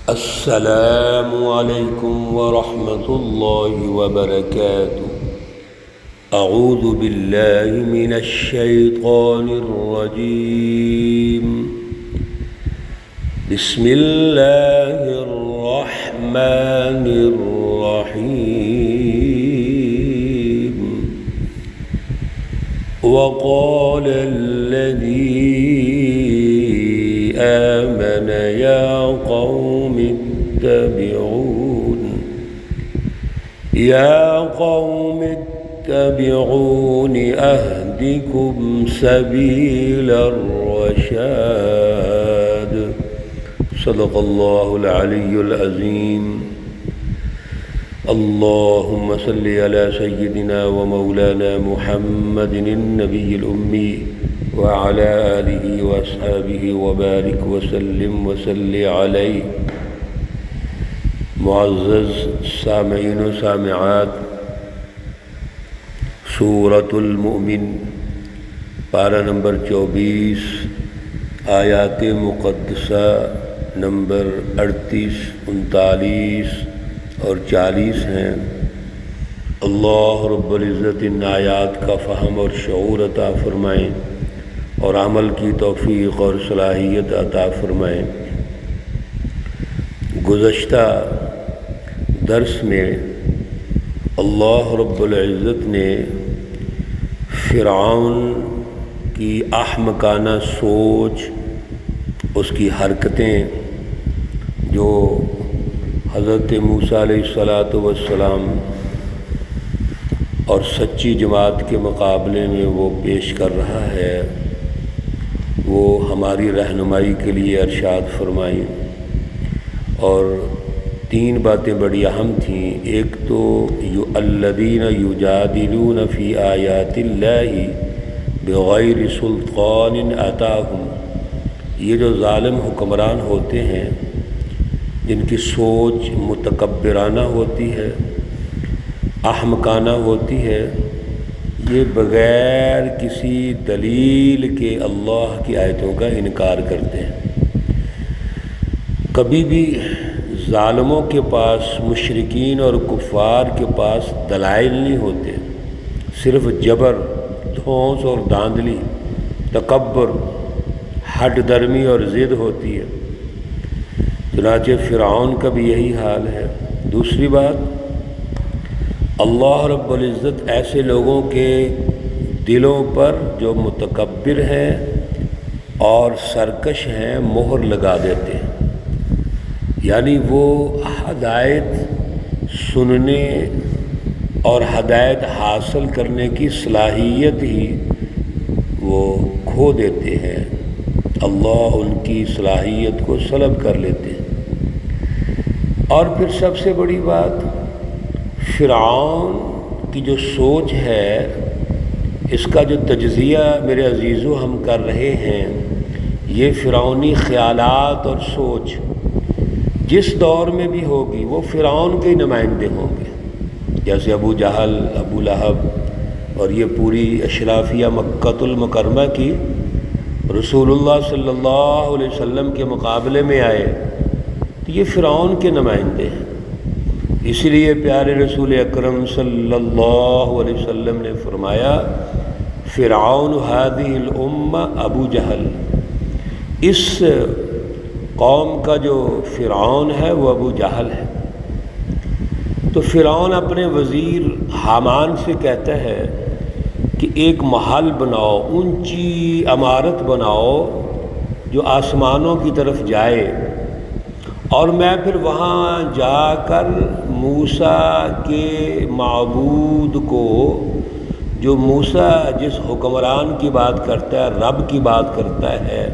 السلام علیکم ورحمۃ اللہ وبرکاتہ۔ اعوذ باللہ من الشیطان الرجیم، بسم اللہ الرحمن الرحیم۔ وقال الذی آمن یا قوم اتبعون اهدکم سبیل الرشاد۔ صدق اللہ العلی العظیم۔ اللہم صل علی سیدنا ومولانا محمد النبی الأمی وعلى آلہ واصحابہ وبارک وسلم وصلی علیہ۔ معزز سامعین و سامعات، سورۃ المؤمن پارہ نمبر 24، آیات مقدسہ نمبر 38، 39 اور 40 ہیں۔ اللہ رب العزت ان آیات کا فہم اور شعور عطا فرمائیں اور عمل کی توفیق اور صلاحیت عطا فرمائیں۔ گزشتہ درس میں اللہ رب العزت نے فرعون کی احمقانہ سوچ، اس کی حرکتیں جو حضرت موسیٰ علیہ السلام اور سچی جماعت کے مقابلے میں وہ پیش کر رہا ہے، وہ ہماری رہنمائی کے لیے ارشاد فرمائیں۔ اور 3 باتیں بڑی اہم تھیں۔ ایک تو الذین یجادلون فی آیات اللہ بغیر سلطان اتاہم، یہ جو ظالم حکمران ہوتے ہیں جن کی سوچ متکبرانہ ہوتی ہے، احمقانہ ہوتی ہے، یہ بغیر کسی دلیل کے اللہ کی آیتوں کا انکار کرتے ہیں۔ کبھی بھی ظالموں کے پاس، مشرکین اور کفار کے پاس دلائل نہیں ہوتے، صرف جبر، دھونس اور دھاندلی، تکبر، ہٹ درمی اور ضد ہوتی ہے۔ چنانچہ فرعون کا بھی یہی حال ہے۔ دوسری بات، اللہ رب العزت ایسے لوگوں کے دلوں پر جو متکبر ہیں اور سرکش ہیں مہر لگا دیتے ہیں، یعنی وہ ہدایت سننے اور ہدایت حاصل کرنے کی صلاحیت ہی وہ کھو دیتے ہیں، اللہ ان کی صلاحیت کو سلب کر لیتے ہیں۔ اور پھر سب سے بڑی بات، فرعون کی جو سوچ ہے، اس کا جو تجزیہ میرے عزیزو ہم کر رہے ہیں، یہ فرعونی خیالات اور سوچ جس دور میں بھی ہوگی وہ فرعون کے نمائندے ہوں گے، جیسے ابو جہل، ابو لہب اور یہ پوری اشرافیہ مکۃ المکرمہ کی رسول اللہ صلی اللہ علیہ وسلم کے مقابلے میں آئے، تو یہ فرعون کے نمائندے ہیں۔ اسی لیے پیارے رسول اکرم صلی اللہ علیہ وسلم نے فرمایا، فرعون هذه الامہ ابو جہل، اس قوم کا جو فرعون ہے وہ ابو جہل ہے۔ تو فرعون اپنے وزیر حامان سے کہتا ہے کہ ایک محل بناؤ، اونچی عمارت بناؤ جو آسمانوں کی طرف جائے، اور میں پھر وہاں جا کر موسیٰ کے معبود کو، جو موسیٰ جس حکمران کی بات کرتا ہے، رب کی بات کرتا ہے،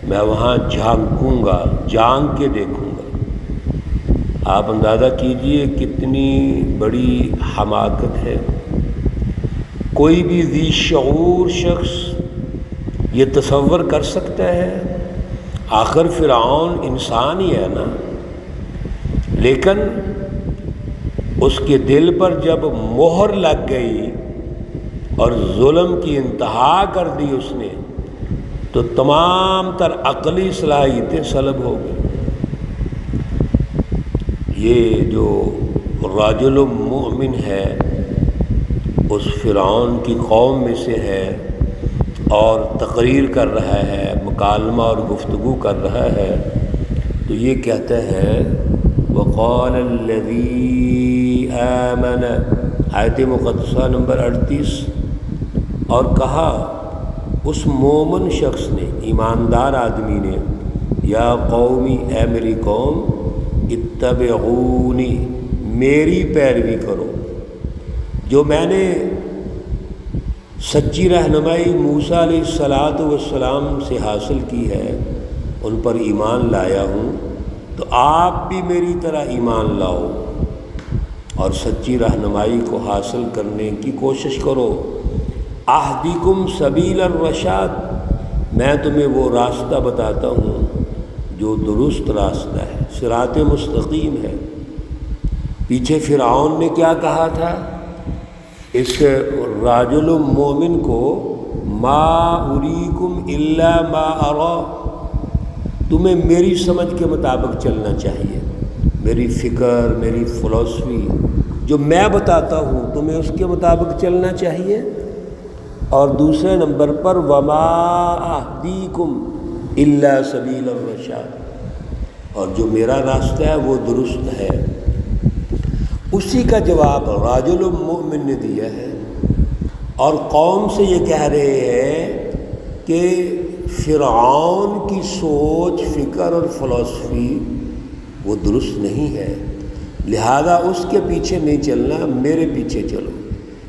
میں وہاں جھانکوں گا، جھانک کے دیکھوں گا۔ آپ اندازہ کیجئے کتنی بڑی حماقت ہے۔ کوئی بھی ذی شعور شخص یہ تصور کر سکتا ہے؟ آخر فرعون انسان ہی ہے نا، لیکن اس کے دل پر جب مہر لگ گئی اور ظلم کی انتہا کر دی اس نے، تو تمام تر عقلی صلاحیتیں سلب ہو گئی۔ یہ جو راجل مؤمن ہے اس فرعون کی قوم میں سے ہے اور تقریر کر رہا ہے، مکالمہ اور گفتگو کر رہا ہے، تو یہ کہتا ہے وقال الذی آمن، آیت مقدسہ نمبر 38، اور کہا اس مومن شخص نے، ایماندار آدمی نے، یا قومی، اے میری قوم، اتبعونی، میری پیروی کرو، جو میں نے سچی رہنمائی موسیٰ علیہ السلام سے حاصل کی ہے، ان پر ایمان لایا ہوں، تو آپ بھی میری طرح ایمان لاؤ اور سچی رہنمائی کو حاصل کرنے کی کوشش کرو۔ اہدیکم سبیل الرشاد، میں تمہیں وہ راستہ بتاتا ہوں جو درست راستہ ہے، صراط مستقیم ہے۔ پیچھے فرعون نے کیا کہا تھا اس راجل مومن کو؟ ما اریکم الا ما ارا، تمہیں میری سمجھ کے مطابق چلنا چاہیے، میری فکر، میری فلسفی جو میں بتاتا ہوں تمہیں اس کے مطابق چلنا چاہیے۔ اور دوسرے نمبر پر وما اہدیکم الا سبیل الرشاد، اور جو میرا راستہ ہے وہ درست ہے۔ اسی کا جواب راجل مؤمن نے دیا ہے، اور قوم سے یہ کہہ رہے ہیں کہ فرعون کی سوچ، فکر اور فلسفی وہ درست نہیں ہے، لہذا اس کے پیچھے نہیں چلنا، میرے پیچھے چلو،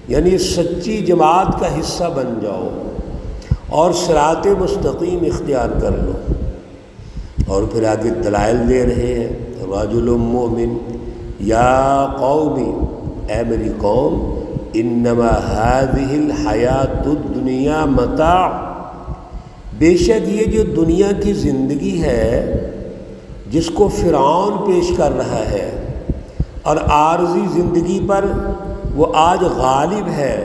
یعنی سچی جماعت کا حصہ بن جاؤ اور صراط مستقیم اختیار کر لو۔ اور پھر آگے دلائل دے رہے ہیں راجل مومن، یا قومی، اے میری قوم، انما هذه الحیات الدنیا متاع، بے شک یہ جو دنیا کی زندگی ہے جس کو فرعون پیش کر رہا ہے اور عارضی زندگی پر وہ آج غالب ہے،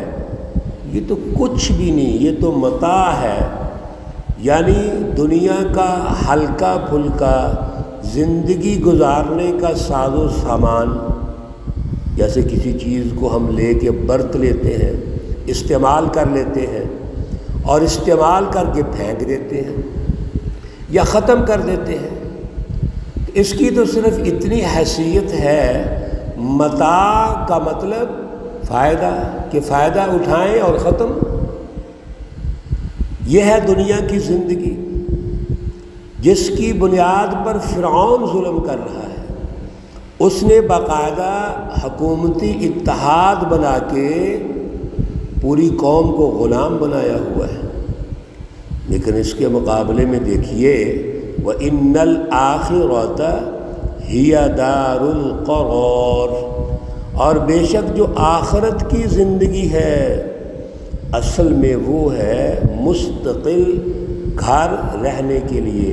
یہ تو کچھ بھی نہیں، یہ تو متاع ہے، یعنی دنیا کا ہلکا پھلکا زندگی گزارنے کا ساز و سامان، جیسے کسی چیز کو ہم لے کے برت لیتے ہیں، استعمال کر لیتے ہیں اور استعمال کر کے پھینک دیتے ہیں یا ختم کر دیتے ہیں، اس کی تو صرف اتنی حیثیت ہے۔ متاع کا مطلب فائدہ، کہ فائدہ اٹھائیں اور ختم۔ یہ ہے دنیا کی زندگی جس کی بنیاد پر فرعون ظلم کر رہا ہے۔ اس نے باقاعدہ حکومتی اتحاد بنا کے پوری قوم کو غلام بنایا ہوا ہے، لیکن اس کے مقابلے میں دیکھیے وَإِنَّ الْآخِرَةَ هِيَ دَارُ الْقَرَارِ، اور بے شک جو آخرت کی زندگی ہے اصل میں وہ ہے مستقل گھر رہنے کے لیے،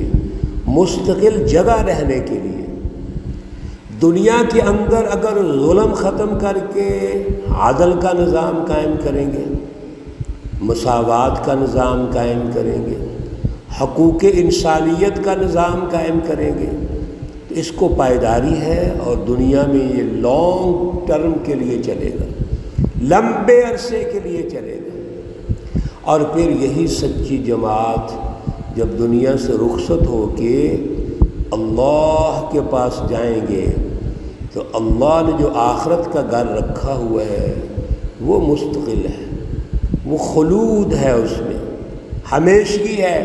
مستقل جگہ رہنے کے لیے۔ دنیا کے اندر اگر ظلم ختم کر کے عدل کا نظام قائم کریں گے، مساوات کا نظام قائم کریں گے، حقوق انسانیت کا نظام قائم کریں گے، تو اس کو پائیداری ہے اور دنیا میں یہ لانگ ٹرم کے لیے چلے گا، لمبے عرصے کے لیے چلے گا۔ اور پھر یہی سچی جماعت جب دنیا سے رخصت ہو کے اللہ کے پاس جائیں گے تو اللہ نے جو آخرت کا گھر رکھا ہوا ہے وہ مستقل ہے، وہ خلود ہے، اس میں ہمیشگی ہے،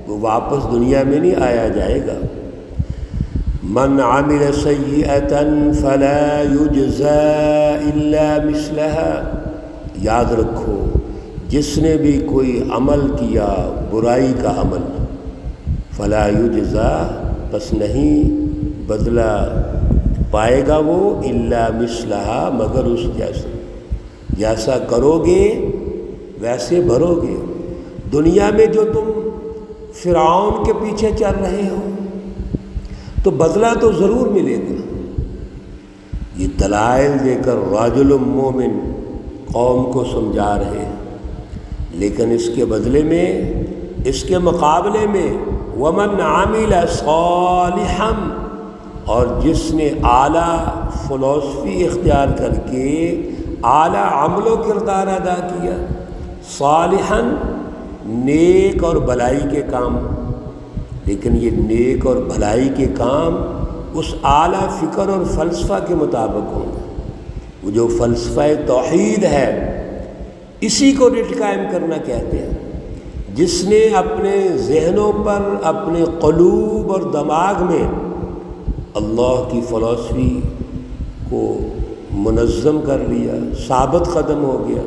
وہ واپس دنیا میں نہیں آیا جائے گا۔ من عمل سیئۃ فلا یجزی الا مثلها، یاد رکھو جس نے بھی کوئی عمل کیا برائی کا عمل، فلا یجزا، پس نہیں بدلہ پائے گا وہ، الا مثلہا، مگر اس جیسا کرو گے ویسے بھرو گے۔ دنیا میں جو تم فرعون کے پیچھے چل رہے ہو تو بدلہ تو ضرور ملے گا۔ یہ دلائل دے کر راجل مومن قوم کو سمجھا رہے ہیں، لیکن اس کے بدلے میں، اس کے مقابلے میں وَمَنْ عَمِلَ صَالِحًا، اور جس نے اعلیٰ فلسفی اختیار کر کے اعلیٰ عمل و کردار ادا کیا، صالحاً نیک اور بھلائی کے کام، لیکن یہ نیک اور بھلائی کے کام اس اعلیٰ فکر اور فلسفہ کے مطابق ہوں گے۔ وہ جو فلسفہ توحید ہے اسی کو رٹ قائم کرنا کہتے ہیں، جس نے اپنے ذہنوں پر، اپنے قلوب اور دماغ میں اللہ کی فلسفی کو منظم کر لیا، ثابت قدم ہو گیا،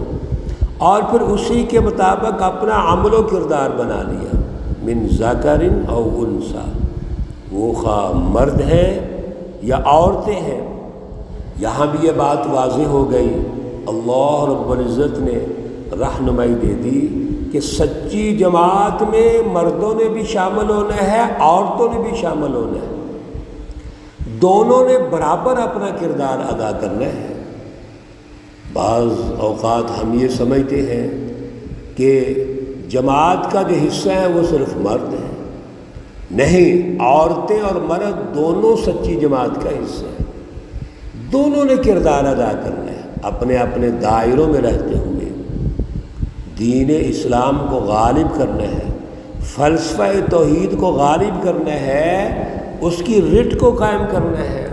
اور پھر اسی کے مطابق اپنا عمل و کردار بنا لیا۔ من ذکر او انثی، وہ خواہ مرد ہیں یا عورتیں ہیں۔ یہاں بھی یہ بات واضح ہو گئی، اللہ رب العزت نے رہنمائی دے دی کہ سچی جماعت میں مردوں نے بھی شامل ہونا ہے، عورتوں نے بھی شامل ہونا ہے، دونوں نے برابر اپنا کردار ادا کرنا ہے۔ بعض اوقات ہم یہ سمجھتے ہیں کہ جماعت کا جو حصہ ہے وہ صرف مرد ہیں، نہیں، عورتیں اور مرد دونوں سچی جماعت کا حصہ ہیں، دونوں نے کردار ادا کرنا ہے، اپنے اپنے دائروں میں رہتے ہوئے دین اسلام کو غالب کرنا ہے، فلسفہ توحید کو غالب کرنا ہے، اس کی رٹ کو قائم کرنا ہے۔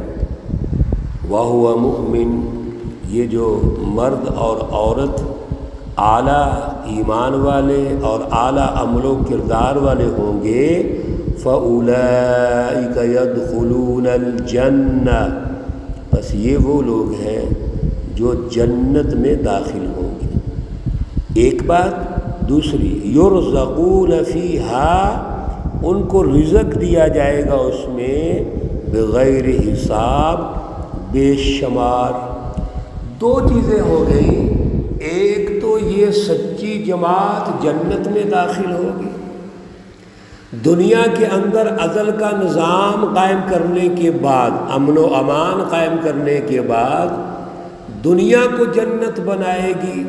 وَهُوَ مُؤْمِن، یہ جو مرد اور عورت اعلیٰ ایمان والے اور اعلیٰ عمل و کردار والے ہوں گے، فَأُولَئِكَ يَدْخُلُونَ الْجَنَّةَ، بس یہ وہ لوگ ہیں جو جنت میں داخل ہوں گے۔ ایک بات، دوسری، یرزقون فیہا، ان کو رزق دیا جائے گا اس میں بغیر حساب، بے شمار۔ دو چیزیں ہو گئیں، ایک تو یہ سچی جماعت جنت میں داخل ہوگی، دنیا کے اندر عدل کا نظام قائم کرنے کے بعد، امن و امان قائم کرنے کے بعد دنیا کو جنت بنائے گی،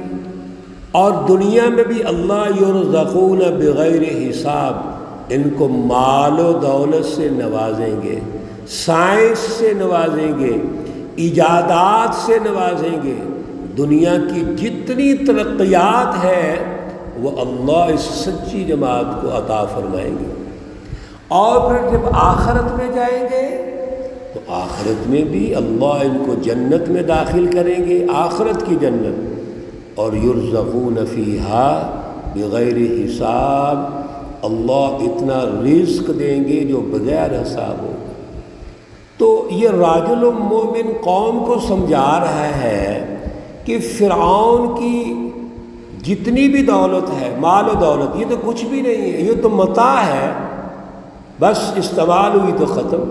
اور دنیا میں بھی اللہ یرزقون بغیر حساب، ان کو مال و دولت سے نوازیں گے، سائنس سے نوازیں گے، ایجادات سے نوازیں گے، دنیا کی جتنی ترقیات ہے وہ اللہ اس سچی جماعت کو عطا فرمائیں گے۔ اور پھر جب آخرت میں جائیں گے تو آخرت میں بھی اللہ ان کو جنت میں داخل کریں گے، آخرت کی جنت، اور یرزقون فیہا بغیر حساب، اللہ اتنا رزق دیں گے جو بغیر حساب ہوگا۔ تو یہ راجل مومن قوم کو سمجھا رہا ہے کہ فرعون کی جتنی بھی دولت ہے، مال و دولت، یہ تو کچھ بھی نہیں ہے، یہ تو متاع ہے، بس استعمال ہوئی تو ختم۔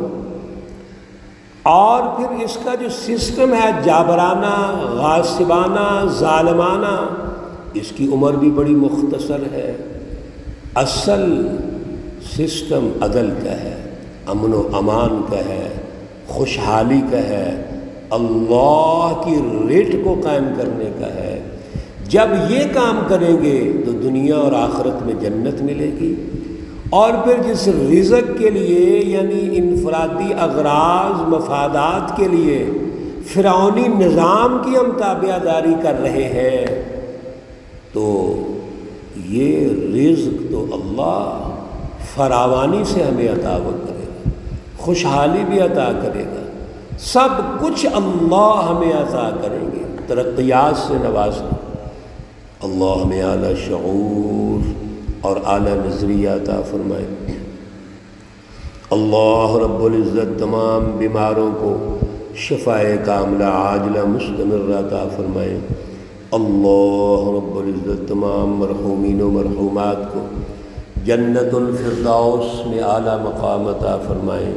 اور پھر اس کا جو سسٹم ہے جابرانہ، غاصبانہ، ظالمانہ، اس کی عمر بھی بڑی مختصر ہے۔ اصل سسٹم عدل کا ہے، امن و امان کا ہے، خوشحالی کا ہے، اللہ کی ریٹ کو قائم کرنے کا ہے۔ جب یہ کام کریں گے تو دنیا اور آخرت میں جنت ملے گی، اور پھر جس رزق کے لیے، یعنی انفرادی اغراض مفادات کے لیے فرعونی نظام کی ہم تابعداری کر رہے ہیں، تو یہ رزق تو اللہ فراوانی سے ہمیں عطا کرے گا، خوشحالی بھی عطا کرے گا، سب کچھ اللہ ہمیں عطا کریں گے، ترقیات سے نوازیں۔ اللہ ہمیں اعلیٰ شعور اور اعلیٰ نظریہ عطا فرمائے۔ اللہ رب العزت تمام بیماروں کو شفائے کاملہ عاجلہ مستمرہ عطا فرمائے۔ اللہ رب العزت تمام مرحومین و مرحومات کو جنت الفردوس میں اعلیٰ مقام عطا فرمائے۔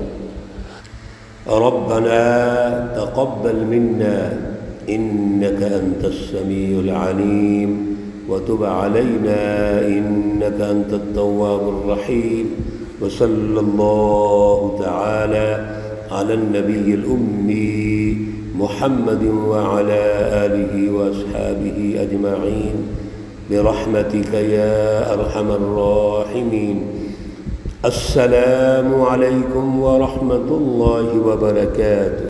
ربنا تقبل منا انك انت السميع العليم وتب علينا انك انت التواب الرحيم، وصلى الله تعالى على النبي الأمي محمد وعلى آله وأصحابه أجمعين برحمتك يا أرحم الراحمين۔ السلام علیکم ورحمۃ اللہ وبرکاتہ۔